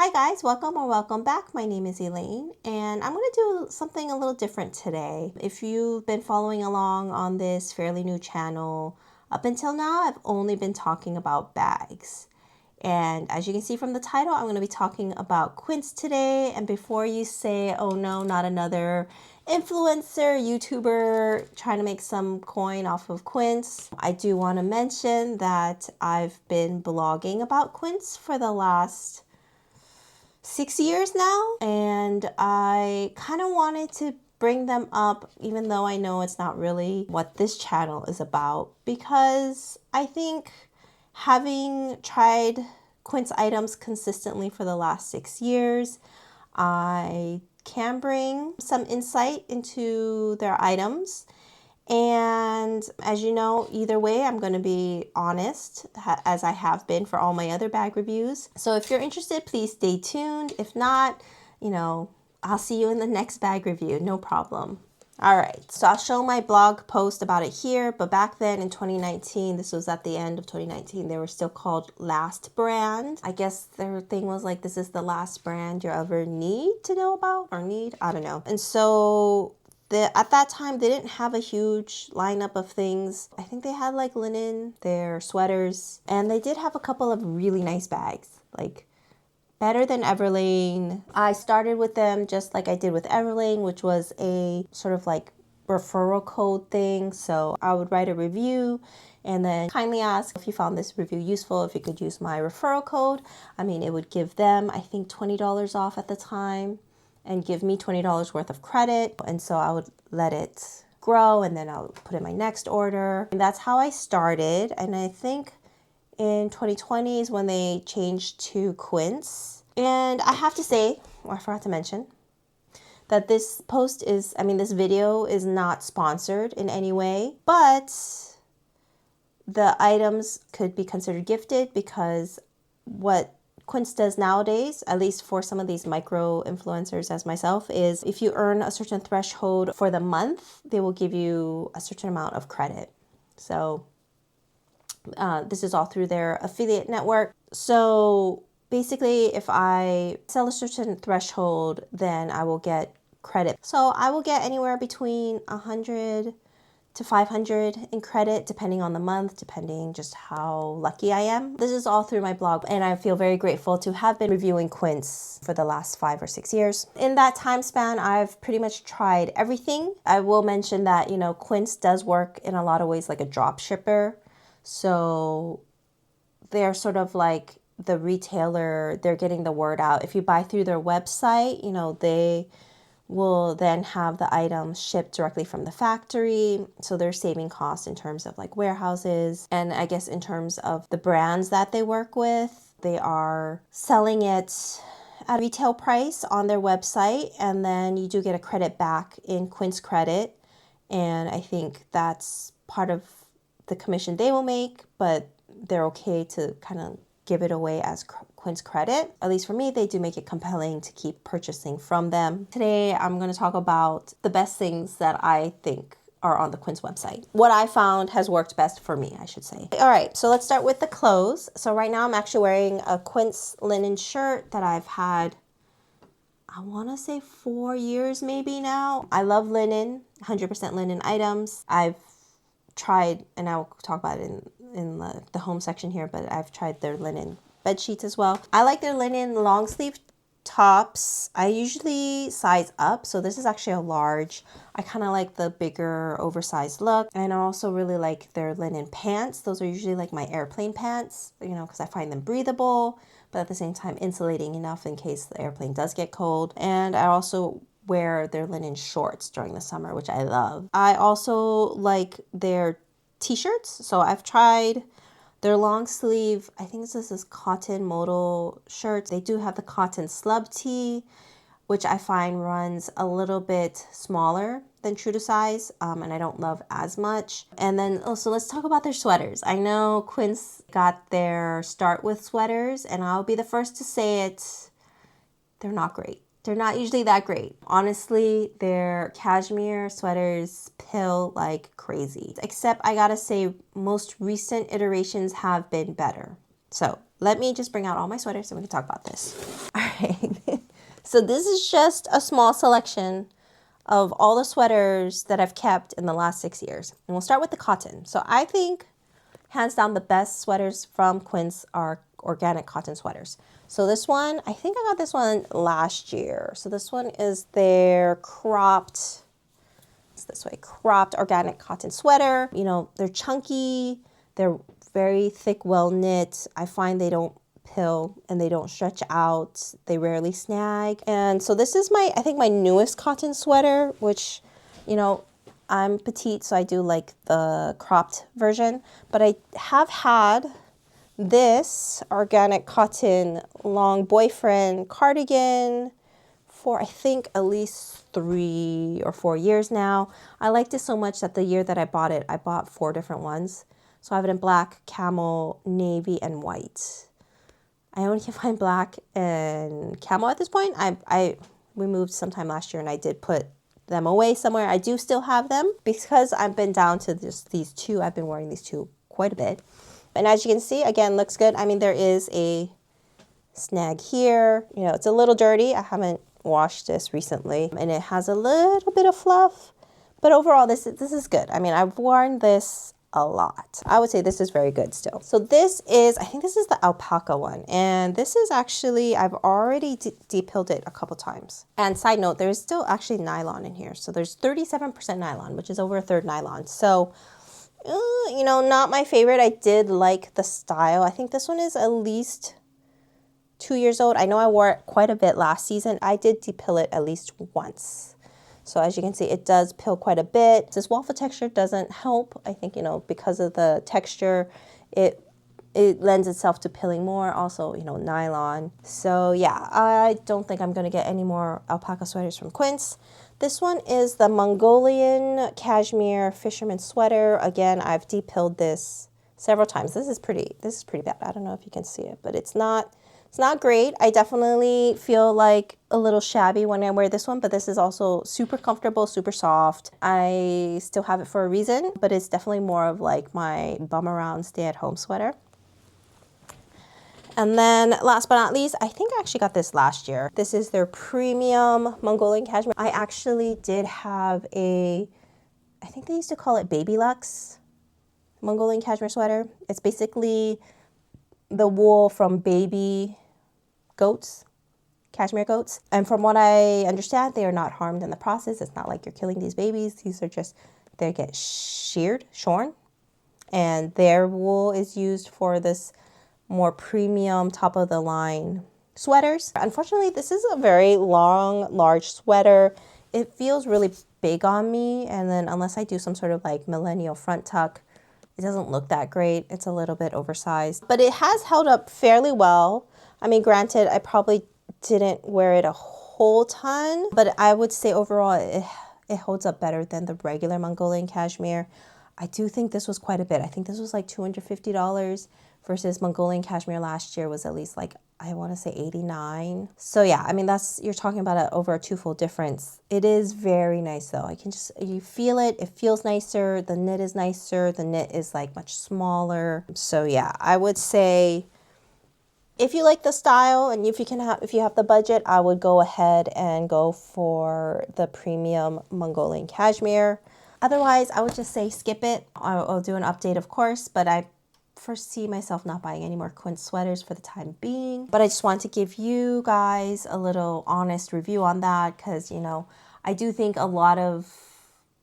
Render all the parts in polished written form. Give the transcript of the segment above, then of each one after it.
Hi guys, welcome or welcome back. My name is Elaine and I'm going to do something a little different today. If you've been following along on this fairly new channel, up until now I've only been talking about bags. And as you can see from the title, I'm going to be talking about Quince today. And before you say, oh no, not another influencer, YouTuber trying to make some coin off of Quince, I do want to mention that I've been blogging about Quince for the last 6 years now, and I kind of wanted to bring them up even though I know it's not really what this channel is about, because I think having tried Quince items consistently for the last 6 years, I can bring some insight into their items. And as you know, either way, I'm going to be honest, as I have been for all my other bag reviews. So if you're interested, please stay tuned. If not, I'll see you in the next bag review. No problem. All right, so I'll show my blog post about it here. But back then in 2019, this was at the end of 2019, they were still called Last Brand. I guess their thing was like, this is the last brand you ever need to know about or need. I don't know. And so at that time, they didn't have a huge lineup of things. I think they had like linen, their sweaters, and they did have a couple of really nice bags, like better than Everlane. I started with them just like I did with Everlane, which was a sort of like referral code thing. So I would write a review and then kindly ask if you found this review useful, if you could use my referral code. It would give them, I think, $20 off at the time, and give me $20 worth of credit. And so I would let it grow and then I would put in my next order. And that's how I started. And I think in 2020 is when they changed to Quince. And I have to say, I forgot to mention, that this video is not sponsored in any way, but the items could be considered gifted, because what Quince does nowadays, at least for some of these micro influencers as myself, is if you earn a certain threshold for the month, they will give you a certain amount of credit. So this is all through their affiliate network. So basically, if I sell a certain threshold, then I will get credit. So I will get anywhere between 100 to 500 in credit, depending on the month, depending just how lucky I am. This is all through my blog, and I feel very grateful to have been reviewing Quince for the last 5 or 6 years. In that time span, I've pretty much tried everything. I will mention that, Quince does work in a lot of ways like a drop shipper. So they're sort of like the retailer, they're getting the word out. If you buy through their website, they will then have the items shipped directly from the factory. So they're saving costs in terms of like warehouses. And I guess in terms of the brands that they work with, they are selling it at retail price on their website. And then you do get a credit back in Quince credit. And I think that's part of the commission they will make, but they're okay to kind of give it away as Quince credit. At least for me, they do make it compelling to keep purchasing from them. Today, I'm going to talk about the best things that I think are on the Quince website. What I found has worked best for me, I should say. All right, so let's start with the clothes. So right now I'm actually wearing a Quince linen shirt that I've had, I want to say 4 years maybe now. I love linen, 100% linen items. I've tried, and I'll talk about it in the home section here, but I've tried their linen bed sheets as well. I like their linen long sleeve tops. I usually size up, so this is actually a large. I kind of like the bigger oversized look, and I also really like their linen pants. Those are usually like my airplane pants, because I find them breathable, but at the same time insulating enough in case the airplane does get cold. And I also wear their linen shorts during the summer, which I love. I also like their t-shirts. So I've tried their long sleeve, I think this is cotton modal shirts. They do have the cotton slub tee, which I find runs a little bit smaller than true to size, and I don't love as much. And then also let's talk about their sweaters. I know Quince got their start with sweaters, and I'll be the first to say it, they're not great. They're not usually that great. Honestly, their cashmere sweaters pill like crazy. Except I gotta say, most recent iterations have been better. So let me just bring out all my sweaters and we can talk about this. All right. So this is just a small selection of all the sweaters that I've kept in the last 6 years. And we'll start with the cotton. So I think hands down the best sweaters from Quince are organic cotton sweaters. So this one, I think I got this one last year. So this one is their cropped, it's this way, cropped organic cotton sweater. You know, they're chunky, they're very thick, well knit. I find they don't pill and they don't stretch out. They rarely snag. And so this is I think my newest cotton sweater, which, you know, I'm petite, so I do like the cropped version, but I have had this organic cotton long boyfriend cardigan for I think at least 3 or 4 years now. I liked it so much that the year that I bought it, I bought 4 different ones. So I have it in black, camel, navy, and white. I only can find black and camel at this point. We moved sometime last year and I did put them away somewhere. I do still have them because I've been down to just these 2. I've been wearing these 2 quite a bit. And as you can see, again, looks good. I mean, there is a snag here. You know, it's a little dirty. I haven't washed this recently and it has a little bit of fluff, but overall this is good. I mean, I've worn this a lot. I would say this is very good still. So this is, I think this is the alpaca one. And this is actually, I've already de-pilled it a couple times. And side note, there's still actually nylon in here. So there's 37% nylon, which is over a third nylon. So, you know, not my favorite. I did like the style. I think this one is at least 2 years old. I know I wore it quite a bit last season. I did de-pill it at least once. So as you can see, it does pill quite a bit. This waffle texture doesn't help. I think, you know, because of the texture, it lends itself to pilling more. Also, you know, nylon. So yeah, I don't think I'm going to get any more alpaca sweaters from Quince. This one is the Mongolian cashmere fisherman sweater. Again, I've de-pilled this several times. This is pretty bad. I don't know if you can see it, but it's not great. I definitely feel like a little shabby when I wear this one, but this is also super comfortable, super soft. I still have it for a reason, but it's definitely more of like my bum around stay-at-home sweater. And then last but not least, I think I actually got this last year. This is their premium Mongolian cashmere. I actually did have I think they used to call it Baby Luxe Mongolian cashmere sweater. It's basically the wool from baby goats, cashmere goats. And from what I understand, they are not harmed in the process. It's not like you're killing these babies. These are just, they get shorn. And their wool is used for this more premium, top of the line sweaters. Unfortunately, this is a very long, large sweater. It feels really big on me. And then unless I do some sort of like millennial front tuck, it doesn't look that great. It's a little bit oversized, but it has held up fairly well. I mean, granted, I probably didn't wear it a whole ton, but I would say overall it holds up better than the regular Mongolian cashmere. I do think this was quite a bit. I think this was like $250 versus Mongolian cashmere last year was at least like, I want to say 89. So yeah, I mean, you're talking about over a 2-fold difference. It is very nice though. You feel it. It feels nicer. The knit is nicer. The knit is like much smaller. So yeah, I would say if you like the style and if you have the budget, I would go ahead and go for the premium Mongolian cashmere. Otherwise, I would just say skip it. I'll do an update, of course, but I foresee myself not buying any more Quince sweaters for the time being. But I just want to give you guys a little honest review on that because, you know, I do think a lot of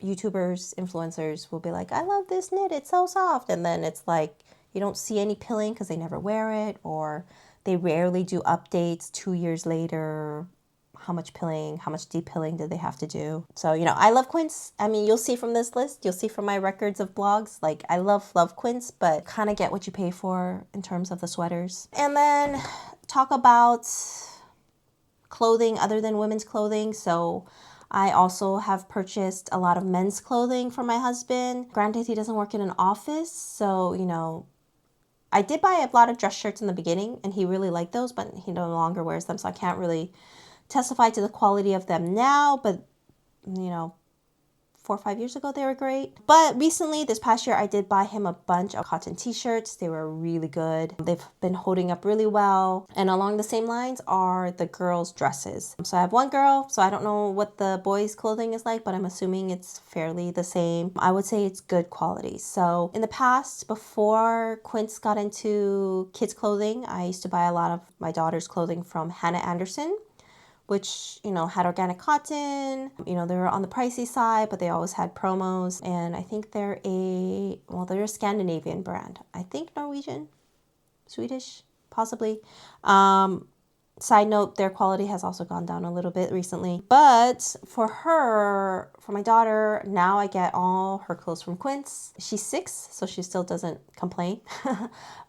YouTubers, influencers will be like, I love this knit, it's so soft. And then it's like, you don't see any pilling because they never wear it, or they rarely do updates 2 years later. How much pilling, how much de-pilling did they have to do? So, you know, I love Quince. I mean, you'll see from this list, you'll see from my records of blogs, like I love Quince, but kind of get what you pay for in terms of the sweaters. And then talk about clothing other than women's clothing. So I also have purchased a lot of men's clothing for my husband. Granted, he doesn't work in an office, so, you know, I did buy a lot of dress shirts in the beginning and he really liked those, but he no longer wears them, so I can't really testify to the quality of them now. But, you know, 4 or 5 years ago, they were great. But recently, this past year, I did buy him a bunch of cotton t-shirts. They were really good. They've been holding up really well. And along the same lines are the girls' dresses. So I have one girl, so I don't know what the boys' clothing is like, but I'm assuming it's fairly the same. I would say it's good quality. So in the past, before Quince got into kids' clothing, I used to buy a lot of my daughter's clothing from Hannah Anderson, which, had organic cotton. They were on the pricey side, but they always had promos. And I think they're a Scandinavian brand. I think Norwegian, Swedish, possibly. Side note, their quality has also gone down a little bit recently. But for my daughter, now I get all her clothes from Quince. She's 6, so she still doesn't complain.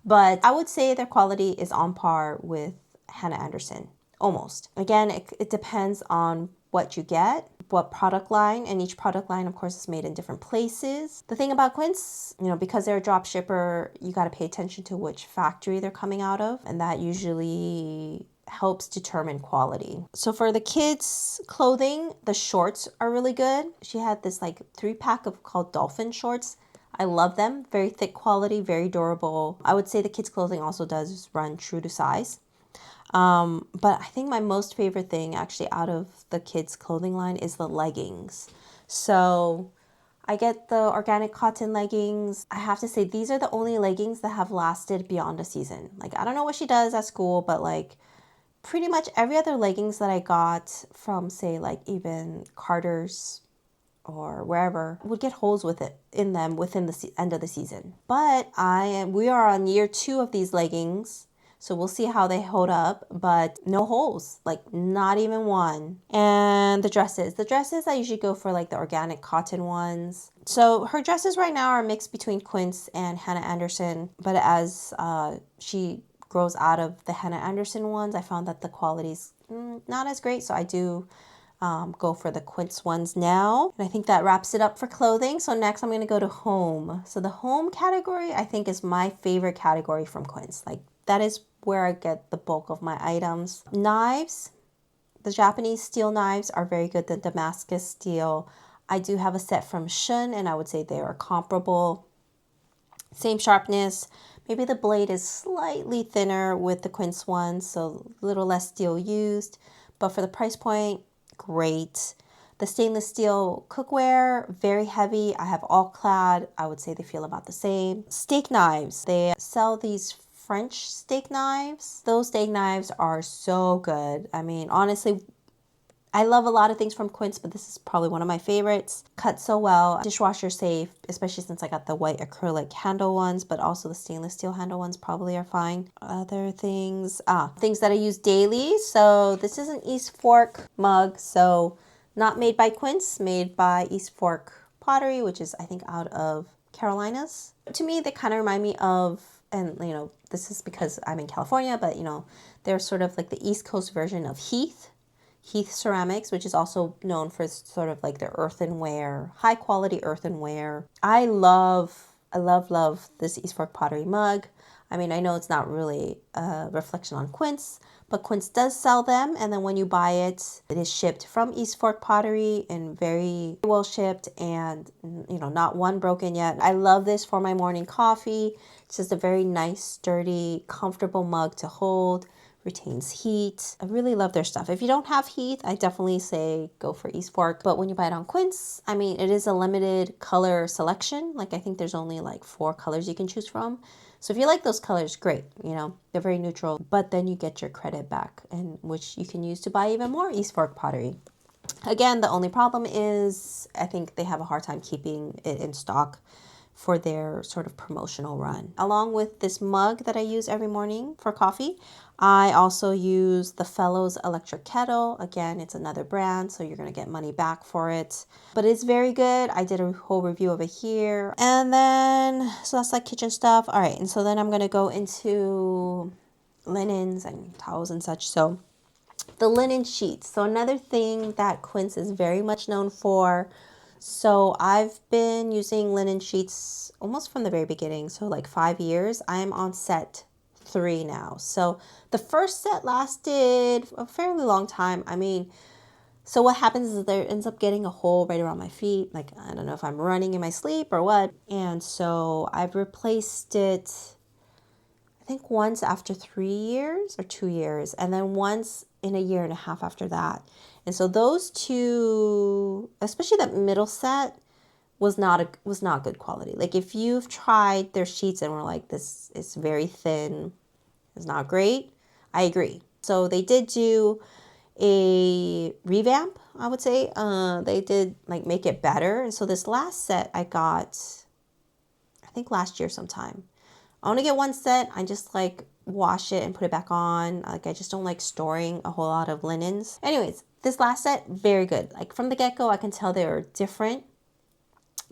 But I would say their quality is on par with Hannah Anderson. Almost. Again, it depends on what you get, what product line, and each product line, of course, is made in different places. The thing about Quince, because they're a drop shipper, you got to pay attention to which factory they're coming out of, and that usually helps determine quality. So for the kids' clothing, the shorts are really good. She had this 3-pack of called dolphin shorts. I love them. Very thick quality, very durable. I would say the kids' clothing also does run true to size. But I think my most favorite thing actually out of the kids' clothing line is the leggings. So I get the organic cotton leggings. I have to say these are the only leggings that have lasted beyond a season. I don't know what she does at school, but pretty much every other leggings that I got from, say, even Carter's or wherever would get holes in them within the end of the season. But we are on year 2 of these leggings. So we'll see how they hold up, but no holes, not even one. And the dresses I usually go for the organic cotton ones. So her dresses right now are mixed between Quince and Hannah Anderson, but as she grows out of the Hannah Anderson ones, I found that the quality's not as great. So I do go for the Quince ones now. And I think that wraps it up for clothing. So next I'm going to go to home. So the home category, I think, is my favorite category from Quince. That is where I get the bulk of my items. Knives, the Japanese steel knives are very good. The Damascus steel. I do have a set from Shun, and I would say they are comparable. Same sharpness. Maybe the blade is slightly thinner with the Quince one, so a little less steel used. But for the price point, great. The stainless steel cookware, very heavy. I have all clad. I would say they feel about the same. Steak knives. They sell these French steak knives. Those steak knives are so good. I mean, honestly, I love a lot of things from Quince, but this is probably one of my favorites. Cut so well, dishwasher safe, especially since I got the white acrylic handle ones, but also the stainless steel handle ones probably are fine. Other things that I use daily. So this is an East Fork mug. So not made by Quince, made by East Fork Pottery, which is, I think, out of Carolinas. To me, they kind of remind me of, and this is because I'm in California, but they're sort of the East Coast version of Heath Ceramics, which is also known for sort of the earthenware, high quality earthenware. I love this East Fork Pottery mug. I mean, I know it's not really a reflection on Quince, but Quince does sell them. And then when you buy it, it is shipped from East Fork Pottery and very well shipped and, not one broken yet. I love this for my morning coffee. It's just a very nice, sturdy, comfortable mug to hold. Retains heat. I really love their stuff. If you don't have Heath, I definitely say go for East Fork. But when you buy it on Quince, I mean, it is a limited color selection. I think there's only 4 colors you can choose from. So if you like those colors, great. They're very neutral. But then you get your credit back, and which you can use to buy even more East Fork pottery. Again, the only problem is I think they have a hard time keeping it in stock for their sort of promotional run. Along with this mug that I use every morning for coffee, I also use the Fellows electric kettle. Again, it's another brand, so you're going to get money back for it. But it's very good. I did a whole review of it here. And then, so that's kitchen stuff. All right, and so then I'm going to go into linens and towels and such. So the linen sheets. So another thing that Quince is very much known for. So I've been using linen sheets almost from the very beginning. So 5 years. I am on set 3 now. So the first set lasted a fairly long time. I mean, So what happens is there ends up getting a hole right around my feet. Like, I don't know if I'm running in my sleep or what. And so I've replaced it, I think once after 3 years or 2 years, and then once in a year and a half after that. And so those two, especially that middle set, was not good quality. Like if you've tried their sheets and were like, this is very thin, it's not great, I agree. So they did do a revamp, I would say. They did like make it better. And so this last set I got, I think last year sometime. I only get one set. I just like wash it and put it back on. Like I just don't like storing a whole lot of linens. Anyways, this last set, very good. Like from the get-go, I can tell they were different.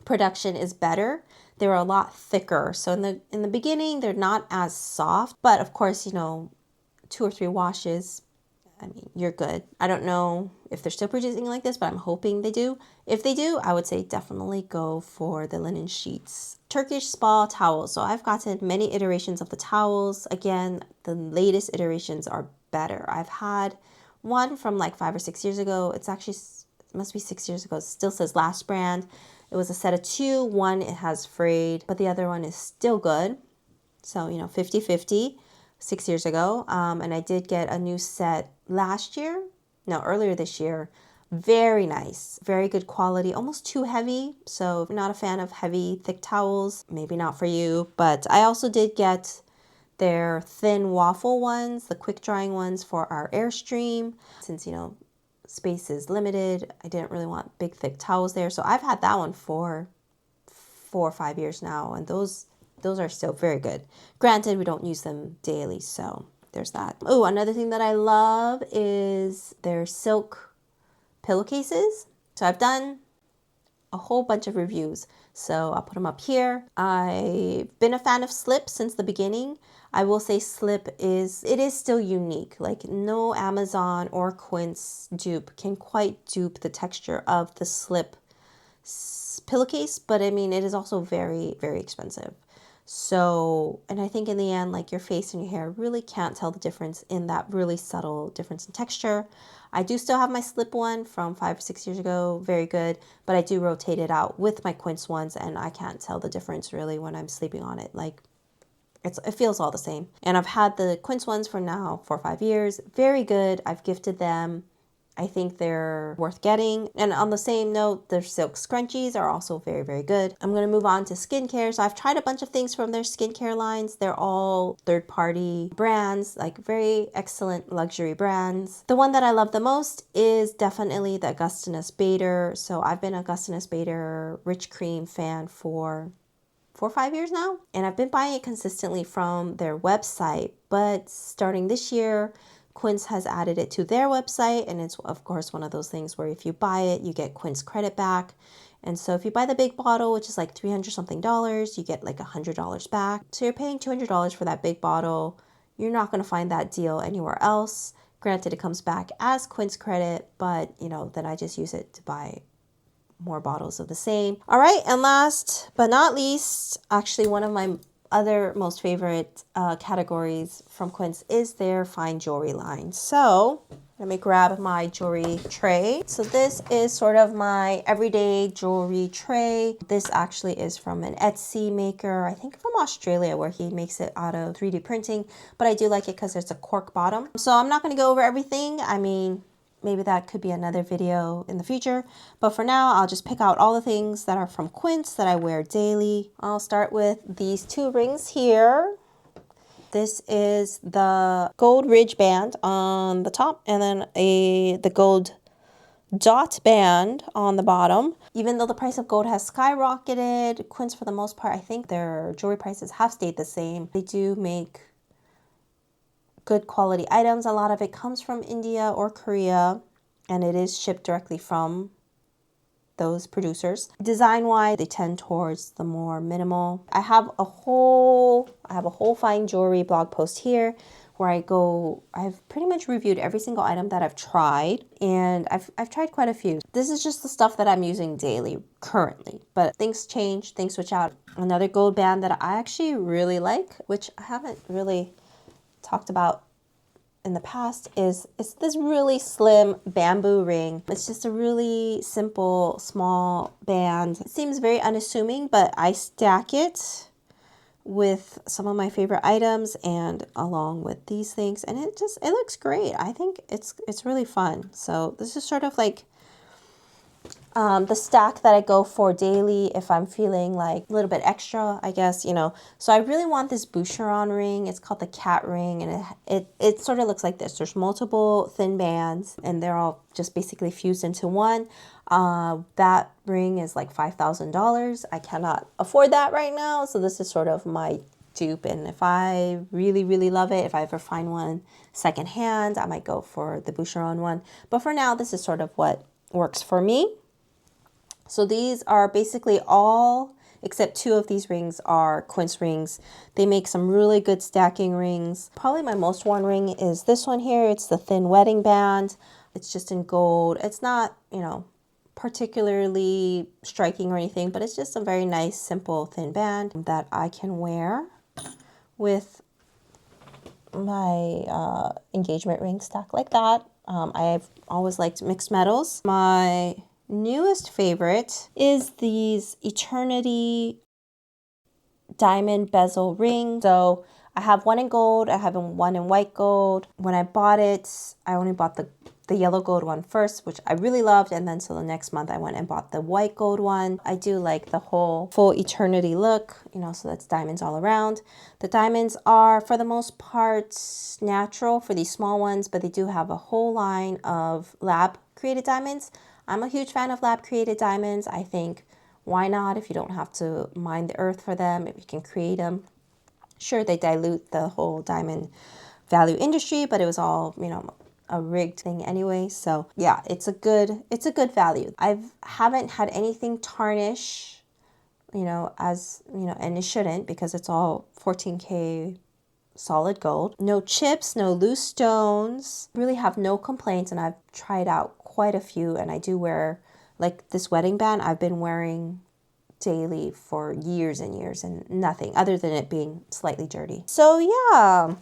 Production is better. They were a lot thicker. So in the beginning, they're not as soft. But of course, 2 or 3 washes, I mean, you're good. I don't know if they're still producing like this, but I'm hoping they do. If they do, I would say definitely go for the linen sheets. Turkish spa towels. So I've gotten many iterations of the towels. Again, the latest iterations are better. I've had one from like 5 or 6 years ago. It must be 6 years ago. It still says last brand. It was a set of 2. One, it has frayed, but the other one is still good. So, 50-50. 6 years ago. And I did get a new set earlier this year. Very nice, very good quality, almost too heavy. So if you're not a fan of heavy, thick towels, maybe not for you. But I also did get their thin waffle ones, the quick drying ones for our Airstream. Since, space is limited, I didn't really want big, thick towels there. So I've had that one for 4 or 5 years now. And those are still very good. Granted, we don't use them daily, so there's that. Oh, another thing that I love is their silk pillowcases. So I've done a whole bunch of reviews, so I'll put them up here. I've been a fan of Slip since the beginning. I will say Slip is still unique. Like no Amazon or Quince dupe can quite dupe the texture of the Slip pillowcase, but I mean, it is also very, very expensive. So, and I think in the end, like your face and your hair really can't tell the difference in that really subtle difference in texture. I do still have my Slip one from 5 or 6 years ago, very good, but I do rotate it out with my Quince ones and I can't tell the difference really when I'm sleeping on it. Like it feels all the same. And I've had the Quince ones for now 4 or 5 years, very good. I've gifted them. I think they're worth getting. And on the same note, their silk scrunchies are also very, very good. I'm going to move on to skincare. So I've tried a bunch of things from their skincare lines. They're all third-party brands, like very excellent luxury brands. The one that I love the most is definitely the Augustinus Bader. So I've been Augustinus Bader Rich Cream fan for 4 or 5 years now. And I've been buying it consistently from their website. But starting this year, Quince has added it to their website, and it's of course one of those things where if you buy it, you get Quince credit back. And so if you buy the big bottle, which is like $300 something, you get like $100 back. So you're paying $200 for that big bottle. You're not going to find that deal anywhere else. Granted, it comes back as Quince credit, but then I just use it to buy more bottles of the same. All right, and last but not least, actually one of my other most favorite categories from Quince is their fine jewelry line. So let me grab my jewelry tray. So this is sort of my everyday jewelry tray. This actually is from an Etsy maker, I think from Australia, where he makes it out of 3D printing. But I do like it because it's a cork bottom. So I'm not going to go over everything. I mean, maybe that could be another video in the future. But for now, I'll just pick out all the things that are from Quince that I wear daily. I'll start with these 2 rings here. This is the gold ridge band on the top and then the gold dot band on the bottom. Even though the price of gold has skyrocketed, Quince for the most part, I think their jewelry prices have stayed the same. They do make good quality items. A lot of it comes from India or Korea, and it is shipped directly from those producers. Design-wise, they tend towards the more minimal. I have a whole fine jewelry blog post here where I've pretty much reviewed every single item that I've tried, and I've tried quite a few. This is just the stuff that I'm using daily currently, but things change, things switch out. Another gold band that I actually really like, which I haven't really talked about in the past is it's this really slim bamboo ring. It's just a really simple, small band. It seems very unassuming, but I stack it with some of my favorite items and along with these things, and it looks great. I think it's really fun. So this is sort of like the stack that I go for daily if I'm feeling like a little bit extra, I guess, you know. So I really want this Boucheron ring. It's called the cat ring, and it sort of looks like this. There's multiple thin bands, and they're all just basically fused into one. That ring is like $5,000. I cannot afford that right now, so this is sort of my dupe. And if I really, really love it, if I ever find one secondhand, I might go for the Boucheron one. But for now, this is sort of what works for me. So these are basically all, except two of these rings are Quince rings. They make some really good stacking rings. Probably my most worn ring is this one here. It's the thin wedding band. It's just in gold. It's not, you know, particularly striking or anything, but it's just a very nice, simple, thin band that I can wear with my engagement ring stack like that. I've always liked mixed metals. My newest favorite is these Eternity diamond bezel ring. So I have one in gold, I have one in white gold. When I bought it, I only bought the yellow gold one first, which I really loved, and then so the next month I went and bought the white gold one. I do like the whole full Eternity look, you know, so that's diamonds all around. The diamonds are for the most part natural for these small ones, but they do have a whole line of lab created diamonds. I'm a huge fan of lab created diamonds. I think why not, if you don't have to mine the earth for them, if you can create them. Sure, they dilute the whole diamond value industry, but it was all, you know, a rigged thing anyway. So yeah, it's a good value. Haven't had anything tarnish, you know, as you know, and it shouldn't, because it's all 14K solid gold. No chips, no loose stones. Really have no complaints, and I've tried out quite a few, and I do wear, like this wedding band I've been wearing daily for years and years, and nothing other than it being slightly dirty. So yeah,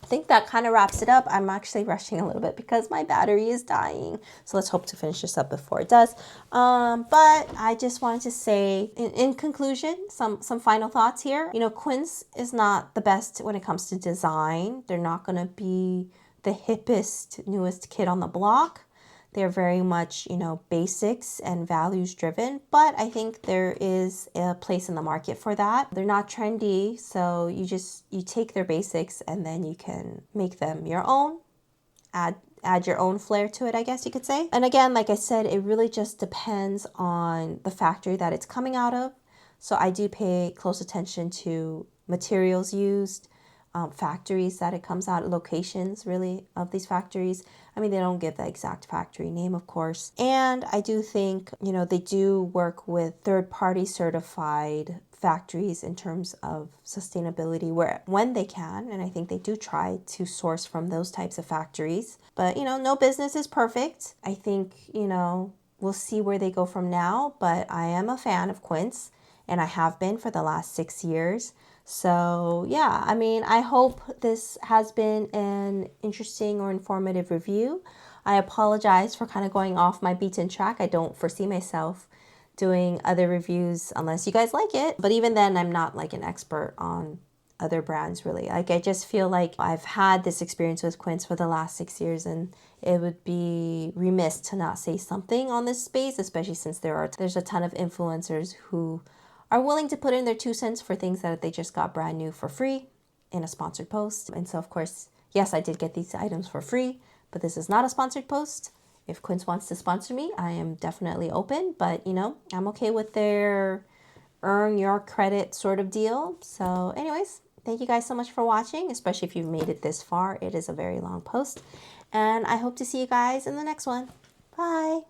I think that kind of wraps it up. I'm actually rushing a little bit because my battery is dying. So let's hope to finish this up before it does. But I just wanted to say, in conclusion, some final thoughts here. You know, Quince is not the best when it comes to design. They're not going to be the hippest, newest kid on the block. They're very much, you know, basics and values driven, but I think there is a place in the market for that. They're not trendy, so you take their basics and then you can make them your own, add your own flair to it, I guess you could say. And again, like I said, it really just depends on the factory that it's coming out of. So I do pay close attention to materials used, factories that it comes out, locations really of these factories. I mean, they don't give the exact factory name, of course. And I do think, you know, they do work with third-party certified factories in terms of sustainability when they can. And I think they do try to source from those types of factories. But, you know, no business is perfect. I think, you know, we'll see where they go from now. But I am a fan of Quince, and I have been for the last 6 years. So yeah, I mean, I hope this has been an interesting or informative review. I apologize for kind of going off my beaten track. I don't foresee myself doing other reviews unless you guys like it. But even then, I'm not like an expert on other brands really. Like, I just feel like I've had this experience with Quince for the last 6 years, and it would be remiss to not say something on this space, especially since there's a ton of influencers who are willing to put in their 2 cents for things that they just got brand new for free in a sponsored post. And so, of course, yes, I did get these items for free, but this is not a sponsored post. If Quince wants to sponsor me, I am definitely open, but, you know, I'm okay with their earn your credit sort of deal. So anyways, thank you guys so much for watching, especially if you've made it this far. It is a very long post, and I hope to see you guys in the next one. Bye.